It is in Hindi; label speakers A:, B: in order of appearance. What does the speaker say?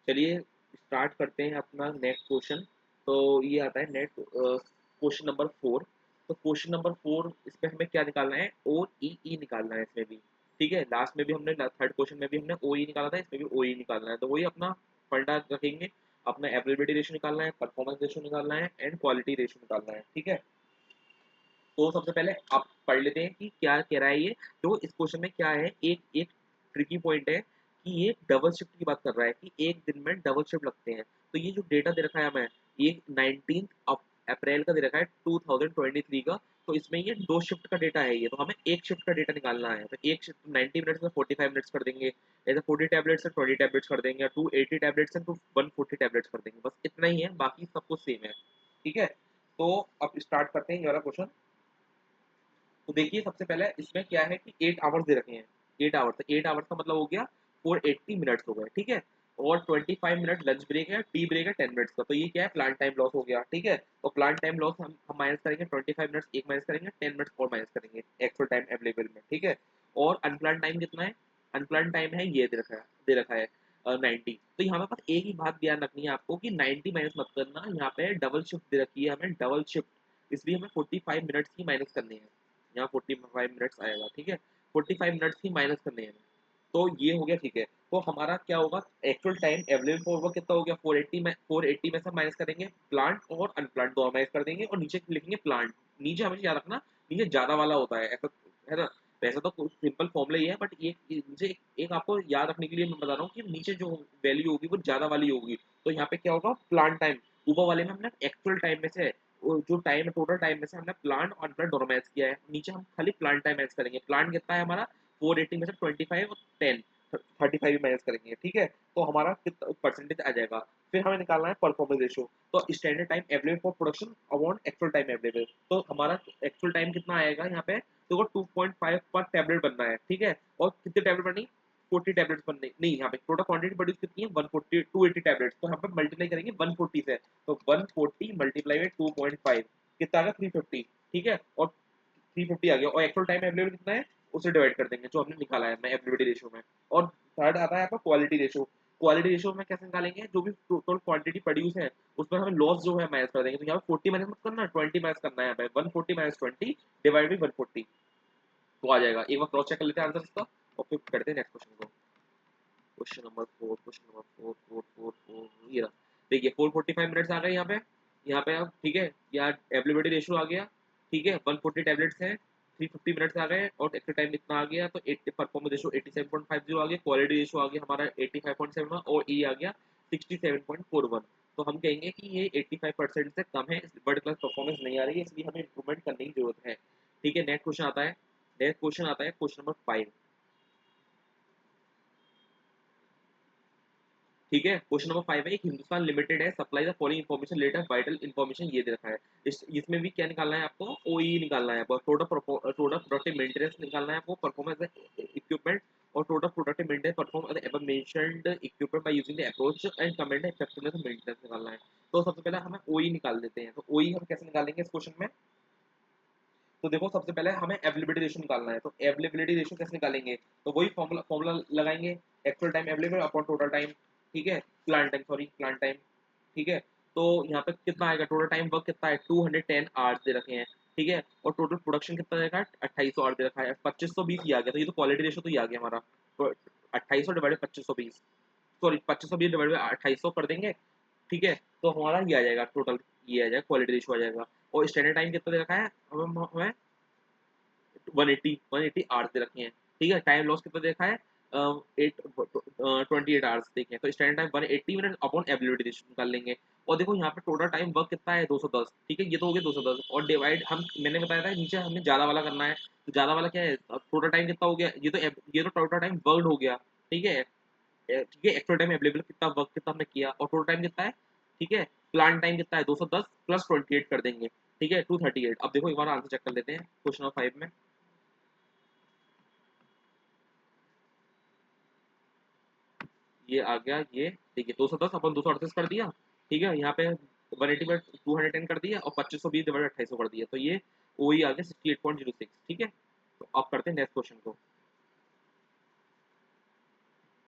A: चलिए स्टार्ट करते हैं अपना नेक्स्ट क्वेश्चन। तो ये आता है नेक्स्ट क्वेश्चन नंबर 4। तो क्वेश्चन नंबर 4 इसमें हमें क्या निकालना है, ओ ई ई निकालना है इसमें भी। ठीक है, लास्ट में भी हमने थर्ड क्वेश्चन में भी हमने ओ ई निकाला था, इसमें भी ओ ई निकालना है। तो वही अपना फंडा रखेंगे, अपना अवेलेबिलिटी रेशो निकालना है, परफॉर्मेंस रेशो निकालना है एंड क्वालिटी रेशो निकालना है। ठीक है, तो सबसे पहले आप पढ़ लेते हैं कि क्या कह रहा है ये। तो इस क्वेश्चन में क्या है, एक एक ट्रिकी पॉइंट है कि ये डबल शिफ्ट की बात कर रहा है कि एक दिन में डबल शिफ्ट लगते हैं। तो ये जो डेटा दे रखा है हमें, ये 19 अप्रैल का दे रखा है 2023 का। तो इसमें ये दो शिफ्ट का डेटा है ये, तो हमें एक शिफ्ट का डेटा निकालना है। तो एक शिफ्ट 90 मिनट्स में 45 मिनट्स कर देंगे, ऐसे 40 टैबलेट्स से 20 टैबलेट्स कर देंगे, 280 टैबलेट्स से 140 टैबलेट्स कर देंगे। बस इतना ही है, बाकी सब कुछ सेम है। ठीक है, तो अब स्टार्ट करते हैं ये वाला क्वेश्चन। तो देखिए सबसे पहले इसमें क्या है कि 8 आवर्स दे रखे हैं। 8 आवर्स, तो 8 आवर्स का मतलब हो गया 480 मिनट्स हो गए। ठीक है, और 25 मिनट लंच ब्रेक है, टी ब्रेक है 10 मिनट्स का। तो ये क्या है, प्लान टाइम लॉस हो गया। ठीक है, तो प्लान टाइम लॉस हम माइनस करेंगे, 25 मिनट्स एक माइनस करेंगे, 10 मिनट्स और माइनस करेंगे एक्चुअल टाइम अवेलेबल में। ठीक है, और अनप्लान टाइम कितना है, अनप्लान टाइम है ये दे रखा है 90। तो यहाँ पे बस एक ही बात ध्यान रखनी है आपको कि 90 माइनस मत करना, यहाँ पे डबल शिफ्ट दे रखी है हमें, डबल शिफ्ट, इसलिए हमें 45 मिनट्स की माइनस करनी है। यहाँ 45 मिनट्स आएगा। ठीक है, 45 मिनट्स ही माइनस करने हैं। तो ये हो गया। ठीक है, तो हमारा क्या होगा, actual time available for work कितना हो गया, 480 में से माइनस करेंगे प्लांट और अनप्लांट दो माइनस कर देंगे, और नीचे लिखेंगे प्लांट। नीचे हमेशा याद रखना, नीचे ज्यादा वाला होता है ऐसा, है ना। वैसे तो सिंपल फॉर्मूला ही है, बट ये नीचे एक आपको याद रखने के लिए मैं बता रहा हूँ कि नीचे जो वैल्यू होगी वो ज्यादा वाली होगी। तो यहाँ पे क्या होगा, प्लांट टाइम ऊपर वाले में हमने एक्चुअल टाइम में से, वो जो टाइम है टोटल टाइम में से हमने प्लांट और अनप्लांट दोनों मैच किया है, नीचे हम खाली प्लांट टाइम मैच करेंगे। प्लांट कितना है हमारा, 480 में से 25 और 10, 35 माइनस करेंगे। ठीक है, तो हमारा कितना परसेंटेज आ जाएगा। फिर हमें निकालना है परफॉर्मेंस रेशो। तो standard time available for production upon actual time available. तो हमारा एक्चुअल टाइम कितना आएगा यहाँ पे, तो 2.5 पर टैबलेट बनना है। ठीक है, और कितने टैबलेट बनी, 40 टैबलेट्स बनने नहीं, यहाँ पे टोटल क्वांटिटी प्रोड्यूस कितनी है, 140 280 टैबलेट्स। तो यहाँ पे मल्टीप्लाई करेंगे 140 से, तो 140 मल्टीप्लाई में 2.5 कितना आ गया, 350। ठीक है, और 350 आ गया, और एक्चुअल टाइम अवेलेबल कितना है उसे डिवाइड कर देंगे जो हमने निकाला है मैं अवेलेबिलिटी रेशियो में। और थर्ड आता है आपका क्वालिटी रेशियो। क्वालिटी रेशियो में कैसे निकालेंगे, जो भी टोटल क्वांटिटी प्रोड्यूस है उसमें हमें लॉस जो है माइनस कर देंगे। तो यहाँ पे 40 माइनस मत करना, 20 माइनस करना है। यहाँ पे 140 माइनस 20 डिवाइड बाई 140, तो आ जाएगा। एक बार क्रॉस चेक कर लेते हैं आंसर इसका, और फिर करते हैं नेक्स्ट क्वेश्चन को। क्वेश्चन नंबर 4, क्वेश्चन नंबर 4 4 4 4 ये रहा। देखिए 445 मिनट्स आ गए यहाँ पे, यहाँ पे अब ठीक है, यहाँ अवेलेबिलिटी रेशियो आ गया। ठीक है, 140 टैबलेट्स हैं, 350 मिनट्स आ गए, और एक्टिव टाइम इतना आ गया। तो 80 परफॉर्मेंस रेशियो 87.50 आ गया, क्वालिटी रेशियो आ गया हमारा 85.71, और ई आ गया 67.41। तो हम कहेंगे कि ये 85% से कम है, वर्ल्ड क्लास परफॉर्मेंस नहीं आ रही है, इसलिए हमें इंप्रूवमेंट करने की जरूरत है। ठीक है, नेक्स्ट क्वेश्चन आता है। नेक्स्ट क्वेश्चन आता है क्वेश्चन नंबर 5। ठीक है, क्वेश्चन नंबर 5 है, एक हिंदुस्तान लिमिटेड है, supply the following information letter vital information ये दे रखा है। इसमें भी क्या निकालना है आपको, ओई निकालना है, टोटल प्रोडक्टिव मेंटेनेंस निकालना है आपको, परफॉर्मेंस इक्विपमेंट, और total productive maintenance perform ever mentioned equipment by using the approach and comment effectiveness of maintenance निकालना है। तो सबसे पहले हमें ओई निकाल देते हैं। तो ओई हम कैसे निकालेंगे इस क्वेश्चन में, तो देखो सबसे पहले हमें अवेलेबिलिटी रेशियो निकालना है। तो अवेलेबिलिटी रेशियो कैसे निकालेंगे, तो वही फॉर्मूला लगाएंगे, actual time available upon total time. ठीक है, प्लान टाइम। ठीक है, तो यहाँ पे कितना आएगा, टोटल टाइम वर्क कितना है, 210 आवर्स दे रखे हैं। ठीक है, और टोटल प्रोडक्शन कितना देगा, 2800 आवर्स दे रखा है, 2520 ही आ गया। तो ये तो क्वालिटी रेशियो तो ही आ गया हमारा, तो 2800 डिवाइड 2520, सॉरी 2520 डिवाइड 2800 कर देंगे। ठीक है, तो हमारा ये आ जाएगा टोटल, ये आ जाएगा क्वालिटी रेशियो आ जाएगा। और स्टैंडर्ड टाइम कितना दे रखा है हमें, 180 आवर्स दे रखे हैं। ठीक है, टाइम लॉस कितना देखा है, 28 आवर्स देखे हैं। तो standard time 180 minute upon ability निकाल लेंगे। और देखो यहाँ पे टोटल टाइम वर्क कितना है, 210। ठीक है, ये तो हो गया 210, और डिवाइड हम मैंने बताया था नीचे हमें ज्यादा वाला करना है। तो ज्यादा वाला क्या है, टोटल टाइम कितना हो गया, ये तो टोटल टाइम वर्कड हो गया। ठीक है, ठीक है, एक्चुअल टाइम अवेलेबल कितना वर्क कितना हमने किया, और टोटल टाइम कितना है। ठीक है, प्लान टाइम कितना है, 210 प्लस 28 कर देंगे। ठीक है, 238। अब देखो एक बार आंसर चेक कर लेते हैं क्वेश्चन नंबर 5 में। ये आ गया, ये देखिए 210 अपन 238 कर दिया। ठीक है, यहाँ पे 180 में 210 कर दिया, और 2520 डिवाइड 2800 कर दिया। तो ये वही आ गया 68.06। ठीक है, तो अब करते हैं नेक्स्ट क्वेश्चन को।